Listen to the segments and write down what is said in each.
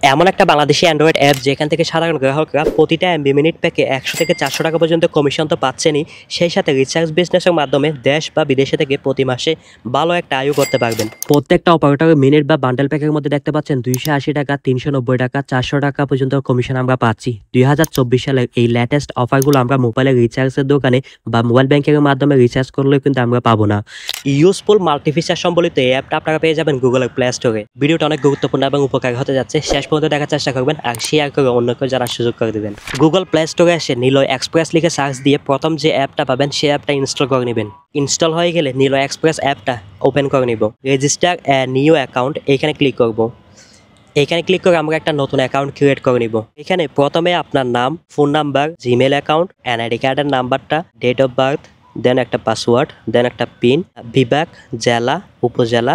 এমন একটা Bangladeshi Android app যেখান থেকে সাধারণ গ্রাহকরা প্রতিটা এমবি মিনিট প্যাকে 100 থেকে 400 টাকা পর্যন্ত কমিশন তো পাচ্ছেনই, সেই সাথে রিচার্জ বিজনেসের মাধ্যমে দেশ বা বিদেশে থেকে প্রতি মাসে ভালো একটা আয়ও করতে পারবেন। প্রত্যেকটা অপারেটরের মিনিট বা বান্ডেল প্যাকের মধ্যে দেখতে পাচ্ছেন 280 টাকা, 390 টাকা, 400 টাকা পর্যন্ত কমিশন আমরা পাচ্ছি। 2024 সালের এই লেটেস্ট অফারগুলো আমরা মোবাইলের রিচার্জের দোকানে বা মোবাইল ব্যাংকিংয়ের মাধ্যমে রিচার্জ করলেও কিন্তু আমরা পাবো না। ইউজফুল মাল্টিফিচার সম্বলিত এই অ্যাপটা আপনারা পেয়ে যাবেন গুগলের প্লে স্টোরে। ভিডিওটা অনেক গুরুত্বপূর্ণ এবং উপকারী হতে যাচ্ছে, শেষ পর্যন্ত দেখার চেষ্টা করবেন আর শেয়ার করে অন্যকে জানার সুযোগ করে দেবেন। গুগল প্লে স্টোরে এসে নিলয় এক্সপ্রেস লিখে সার্চ দিয়ে প্রথম যে অ্যাপটা পাবেন সেই অ্যাপটা ইনস্টল করে নেবেন। ইনস্টল হয়ে গেলে নিলয় এক্সপ্রেস অ্যাপটা ওপেন করে নিব। রেজিস্টার এ নিউ অ্যাকাউন্ট এইখানে ক্লিক করব। এইখানে ক্লিক করে আমরা একটা নতুন অ্যাকাউন্ট ক্রিয়েট করে নিব। এখানে প্রথমে আপনার নাম, phone number, Gmail account, NID কার্ডের নাম্বারটা, ডেট অফ বার্থ, দেন একটা পাসওয়ার্ড, দেন একটা পিন, বিভাগ, জেলা, উপজেলা,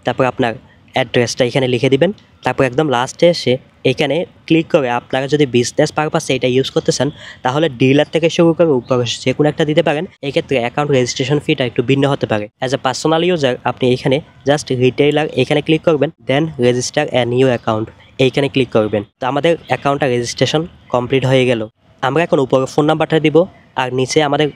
তারপর আপনার অ্যাড্রেসটা এখানে লিখে দিবেন। তারপর একদম লাস্টে এসে এখানে ক্লিক করে আপনারা যদি বিজনেস পারপাসে এটা ইউজ করতে চান তাহলে ডিলার থেকে শুরু করে উপর যে কোনো একটা দিতে পারেন। এক্ষেত্রে অ্যাকাউন্ট রেজিস্ট্রেশন ফিটা একটু ভিন্ন হতে পারে। অ্যাজ এ পার্সোনাল ইউজার আপনি এখানে জাস্ট রিটেইলার এখানে ক্লিক করবেন, দেন রেজিস্টার এ নিউ অ্যাকাউন্ট এইখানে ক্লিক করবেন। তো আমাদের অ্যাকাউন্টটা রেজিস্ট্রেশন কমপ্লিট হয়ে গেল। আমরা এখন উপরে ফোন নাম্বারটা দিব আর নিচে আমাদের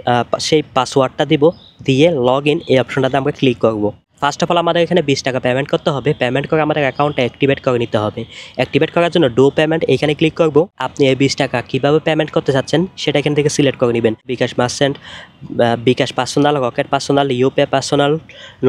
সেই পাসওয়ার্ডটা দিব, দিয়ে লগ ইন এই অপশনটাতে আমরা ক্লিক করব। ফার্স্ট অফ অল আমাদের এখানে 20 টাকা পেমেন্ট করতে হবে। পেমেন্ট করে আমাদের অ্যাকাউন্টটা অ্যাক্টিভেট করে নিতে হবে। অ্যাক্টিভেট করার জন্য ডু পেমেন্ট এইখানে ক্লিক করব। আপনি এই 20 টাকা কীভাবে পেমেন্ট করতে চাচ্ছেন সেটা এখান থেকে সিলেক্ট করে নেবেন। বিকাশ মার্চেন্ট, বিকাশ পার্সোনাল, রকেট পার্সোনাল, ইউপে পার্সোনাল,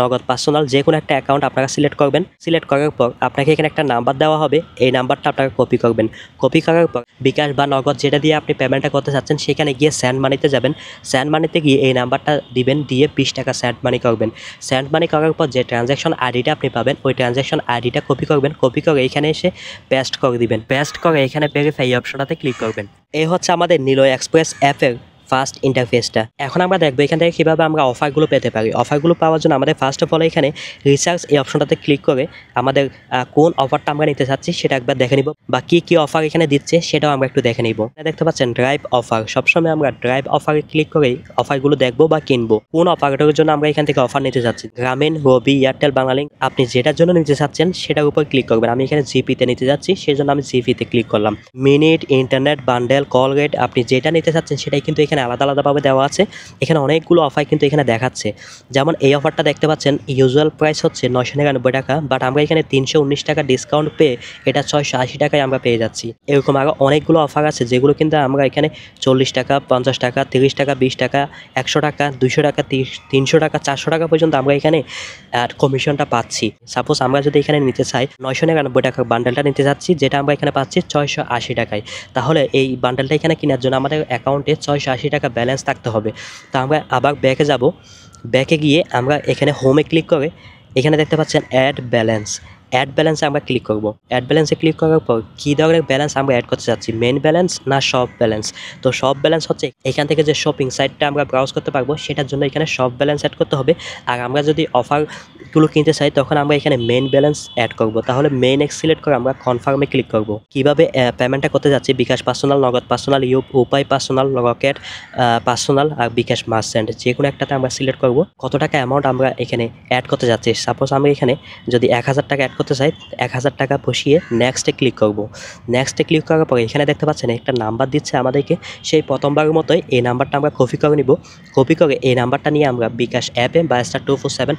নগদ পার্সোনাল, যে কোনো একটা অ্যাকাউন্ট আপনারা সিলেক্ট করবেন। সিলেক্ট করার পর আপনাকে এখানে একটা নাম্বার দেওয়া হবে, এই নাম্বারটা আপনারা কপি করবেন। কপি করার পর বিকাশ বা নগদ যেটা দিয়ে আপনি পেমেন্টটা করতে চাচ্ছেন সেখানে গিয়ে সেন্ড মানিতে যাবেন। সেন্ড মানিতে গিয়ে এই নাম্বারটা দিবেন, দিয়ে 20 টাকা সেন্ড মানি করবেন। সেন্ড মানি করার পর যে ট্রানজ্যাকশন আইডিটা আপনি পাবেন ওই ট্রানজ্যাকশন আইডিটা কপি করবেন। কপি করে এখানে এসে পেস্ট করে দিবেন। পেস্ট করে এখানে ভেরিফাই অপশনটাতে ক্লিক করবেন। এই হচ্ছে আমাদের নিলয় এক্সপ্রেস অ্যাপের ফার্স্ট ইন্টারফেসটা। এখন আমরা দেখবো এখান থেকে কীভাবে আমরা অফারগুলো পেতে পারি। অফারগুলো পাওয়ার জন্য আমাদের ফার্স্ট অফ অল এখানে রিচার্জ এই অপশনটাতে ক্লিক করে আমাদের কোন অফারটা আমরা নিতে চাচ্ছি সেটা একবার দেখে নিব, বা কী অফার এখানে দিচ্ছে সেটাও আমরা একটু দেখে নিব। দেখতে পাচ্ছেন ড্রাইভ অফার, সবসময় আমরা ড্রাইভ অফারে ক্লিক করেই অফারগুলো দেখবো বা কিনবো। কোন অপারেটরের জন্য আমরা এখান থেকে অফার নিতে চাচ্ছি, গ্রামীণ, রবি, এয়ারটেল, বাংলালিংক, আপনি যেটার জন্য নিতে চাচ্ছেন সেটার উপর ক্লিক করবেন। আমি এখানে জিপিতে নিতে যাচ্ছি, সেই জন্য আমি জিপিতে ক্লিক করলাম। Minute, internet, bundle, call rate, আপনি যেটা নিতে চাচ্ছেন সেটাই কিন্তু এখানে আলাদা আলাদাভাবে দেওয়া আছে। এখানে অনেকগুলো অফার কিন্তু এখানে দেখাচ্ছে। যেমন এই অফারটা দেখতে পাচ্ছেন, ইউজুয়াল প্রাইস হচ্ছে 999 টাকা, বাট আমরা এখানে 319 টাকা ডিসকাউন্ট পেয়ে এটা 680 টাকায় আমরা পেয়ে যাচ্ছি। এরকম আরও অনেকগুলো অফার আছে যেগুলো কিন্তু আমরা এখানে 40 টাকা, 50 টাকা, 30 টাকা, 20 টাকা, 100 টাকা, 200 টাকা, 300 টাকা, 400 টাকা পর্যন্ত আমরা এখানে কমিশনটা পাচ্ছি। সাপোজ আমরা যদি এখানে নিতে চাই 999 টাকার বান্ডেলটা নিতে চাচ্ছি, যেটা আমরা এখানে পাচ্ছি 680 টাকায়, তাহলে এই বান্ডেলটা এখানে কেনার জন্য আমাদের অ্যাকাউন্টে 680 টাকা ব্যালেন্স থাকতে হবে। তো আমরা আবার ব্যাকে যাব। ব্যাকে গিয়ে আমরা এখানে হোমে ক্লিক করে এখানে দেখতে পাচ্ছেন অ্যাড ব্যালেন্স। অ্যাড ব্যালেন্সে আমরা ক্লিক করব। অ্যাড ব্যালেন্সে ক্লিক করার পর কী ধরনের ব্যালেন্স আমরা অ্যাড করতে চাচ্ছি, মেন ব্যালেন্স না শপ ব্যালেন্স। তো শপ ব্যালেন্স হচ্ছে এখান থেকে যে শপিং সাইটটা আমরা ব্রাউজ করতে পারবো সেটার জন্য এখানে শপ ব্যালেন্স অ্যাড করতে হবে। আর আমরা যদি অফারগুলো কিনতে চাই তখন আমরা এখানে মেন ব্যালেন্স অ্যাড করব। তাহলে মেন সিলেক্ট করে আমরা কনফার্মে ক্লিক করব। কীভাবে পেমেন্টটা করতে যাচ্ছি, বিকাশ পার্সোনাল, নগদ পার্সোনাল, উপায় পার্সোনাল, রকেট পার্সোনাল আর বিকাশ মার্চেন্ট, যে কোনো একটাতে আমরা সিলেক্ট করব কত টাকা অ্যামাউন্ট আমরা এখানে অ্যাড করতে যাচ্ছি। সাপোজ আমি এখানে যদি 1000 টাকা অ্যাড করতে চাই, 1000 টাকা বসিয়ে নেক্সটে ক্লিক করব। নেক্সটে ক্লিক করার পরে এখানে দেখতে পাচ্ছেন একটা নাম্বার দিচ্ছে আমাদেরকে, সেই প্রথমবারের মতোই এই নাম্বারটা আমরা কপি করে নিব। কপি করে এই নাম্বারটা নিয়ে আমরা বিকাশ অ্যাপে বা *247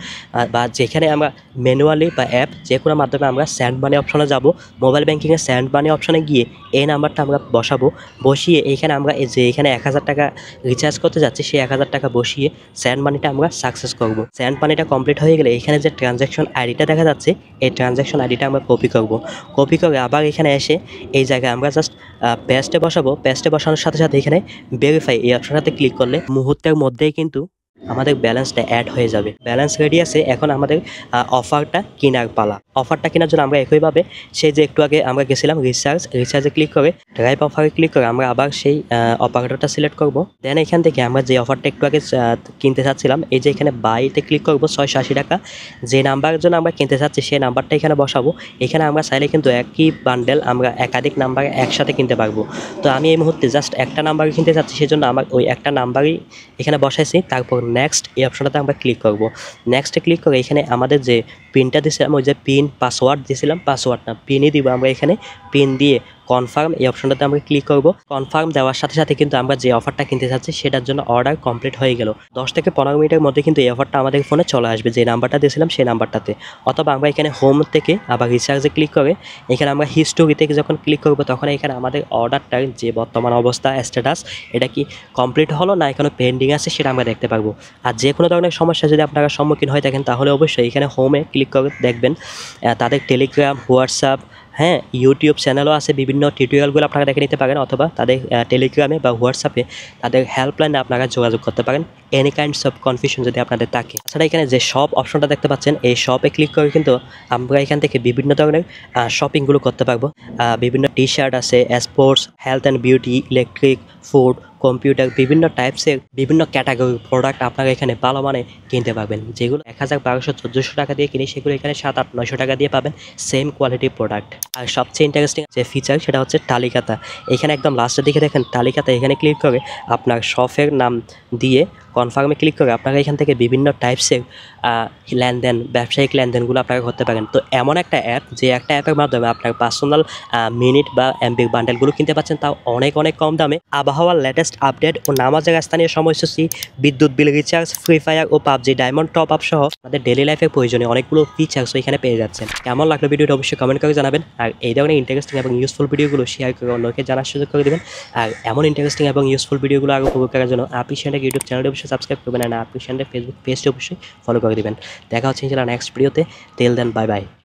বা যেখানে আমরা ম্যানুয়ালি বা অ্যাপ যে কোনো মাধ্যমে আমরা সেন্ড মানি অপশনে যাব। মোবাইল ব্যাঙ্কিংয়ে সেন্ড মানি অপশনে গিয়ে এই নাম্বারটা আমরা বসাবো। বসিয়ে এইখানে আমরা যে এখানে 1000 টাকা রিচার্জ করতে যাচ্ছি সেই 1000 টাকা বসিয়ে সেন্ড মানিটা আমরা সাকসেস করব। সেন্ড মানিটা কমপ্লিট হয়ে গেলে এখানে যে ট্রানজ্যাকশন আইডিটা দেখা যাচ্ছে এই ট্রানজ্যাকশন আইডিটা আমরা কপি করব। কপি করে আবার এখানে এসে এই জায়গায় আমরা জাস্ট পেস্টে বসাবো। পেস্টে বসানোর সাথে সাথে এখানে ভেরিফাই এই অপশনটাতে ক্লিক করলে মুহূর্তের মধ্যেই কিন্তু আমাদের ব্যালেন্সটা অ্যাড হয়ে যাবে। ব্যালেন্স রেডি আছে, এখন আমাদের অফারটা কেনার পালা। অফারটা কেনার জন্য আমরা একইভাবে সেই যে একটু আগে আমরা গেছিলাম রিচার্জে ক্লিক করে ড্রাইভ অফারে ক্লিক করে আমরা আবার সেই অপারেটরটা সিলেক্ট করব। দেন এখান থেকে আমরা যে অফারটা একটু আগে কিনতে চাচ্ছিলাম এই যে এখানে বাইতে ক্লিক করব। 680 টাকা যে নাম্বারের জন্য আমরা কিনতে চাচ্ছি সেই নাম্বারটা এখানে বসাবো। এখানে আমরা চাইলে কিন্তু একই বান্ডেল আমরা একাধিক নাম্বারে একসাথে কিনতে পারবো। তো আমি এই মুহূর্তে জাস্ট একটা নাম্বারে কিনতে চাচ্ছি, সেই জন্য আমার ওই একটা নাম্বারই এখানে বসাইছি। তারপর নেক্সট এই অপশনটাতে আমরা ক্লিক করব। নেক্সটে ক্লিক করে এখানে আমাদের যে পিনটা দিয়েছিলাম, ওই যে পিন পাসওয়ার্ড দিয়েছিলাম, পাসওয়ার্ড না পিনই দিব আমরা এখানে। পিন দিয়ে কনফার্ম এই অপশনটাতে আমরা ক্লিক করব। কনফার্ম দেওয়ার সাথে সাথে কিন্তু আমরা যে অফারটা কিনতে চাচ্ছি সেটার জন্য অর্ডার কমপ্লিট হয়ে গেল। 10 থেকে 15 মিনিটের মধ্যে কিন্তু এই অফারটা আমাদের ফোনে চলে আসবে, যে নাম্বারটা দিয়েছিলাম সেই নাম্বারটাতে। অথবা আমরা এখানে হোম থেকে আবার রিচার্জে ক্লিক করে এখানে আমরা হিস্টোরিতে যখন ক্লিক করব তখন এখানে আমাদের অর্ডারটার যে বর্তমান অবস্থা স্ট্যাটাস, এটা কি কমপ্লিট হলো না এখনও পেন্ডিং আছে সেটা আমরা দেখতে পারবো। আর যে কোনো ধরনের সমস্যা যদি আপনারা সম্মুখীন হয়ে থাকেন তাহলে অবশ্যই এখানে হোমে ক্লিক করে দেখবেন তাদের টেলিগ্রাম, হোয়াটসঅ্যাপ, হ্যাঁ ইউটিউব চ্যানেলও আছে, বিভিন্ন টিউটোরিয়ালগুলো আপনারা দেখে নিতে পারেন। অথবা তাদের টেলিগ্রামে বা হোয়াটসঅ্যাপে তাদের হেল্পলাইনে আপনারা যোগাযোগ করতে পারেন এনি কাইন্ডস অফ কনফিউশন যদি আপনাদের থাকে। তাছাড়া এখানে যে শপ অপশনটা দেখতে পাচ্ছেন, এই শপে ক্লিক করে কিন্তু আমরা এখান থেকে বিভিন্ন ধরনের শপিংগুলো করতে পারবো। বিভিন্ন টি শার্ট আছে, sports, health and beauty, electric, food, computer, বিভিন্ন টাইপসের বিভিন্ন ক্যাটাগরির প্রোডাক্ট আপনারা এখানে ভালো মানে কিনতে পারবেন। যেগুলো 1000, 1200, 1400 টাকা দিয়ে কিনে সেগুলো এখানে 700, 800 টাকা দিয়ে পাবেন সেম কোয়ালিটির প্রোডাক্ট। আর সবচেয়ে ইন্টারেস্টিং যে ফিচার সেটা হচ্ছে তালিকাটা। এখানে একদম লাস্টের দিকে দেখেন তালিকাটা, এখানে ক্লিক করে আপনার শপের নাম দিয়ে কনফার্মে ক্লিক করে আপনারা এখান থেকে বিভিন্ন টাইপসের লেনদেন, ব্যবসায়িক লেনদেনগুলো আপনারা করতে পারেন। তো এমন একটা অ্যাপ, যে একটা অ্যাপের মাধ্যমে আপনার পার্সোনাল মিনিট বা এমবির বান্ডেলগুলো কিনতে পাচ্ছেন, তাও অনেক অনেক কম দামে। আবহাওয়ার লেটেস্ট আপডেট ও নামাজের স্থানীয় সময়সূচি, বিদ্যুৎ বিল রিচার্জ, ফ্রি ফায়ার ও পাবজি ডায়মন্ড টপ আপ সহ আমাদের ডেলি লাইফের প্রয়োজনীয় অনেকগুলো ফিচার্সও এখানে পেয়ে যাচ্ছেন। কেমন লাগলো ভিডিওটা অবশ্যই কমেন্ট করে জানাবেন। আর এই ধরনের ইন্টারেস্টিং এবং ইউজফুল ভিডিওগুলো শেয়ার করে অন্যকে জানার সুযোগ করে দেবেন। আর এমন ইন্টারেস্টিং এবং ইউজফুল ভিডিওগুলো আরও উপভোগ করার জন্য আপনি চ্যানেলের ইউটিউব চ্যানেলটি অবশ্যই সাবস্ক্রাইব করবেন, আর আপনি চ্যানেলের ফেসবুক পেজটি অবশ্যই ফলো করে দেবেন। দেখা হচ্ছে ইনশাআল্লাহ নেক্সট ভিডিওতে। Till then, bye by.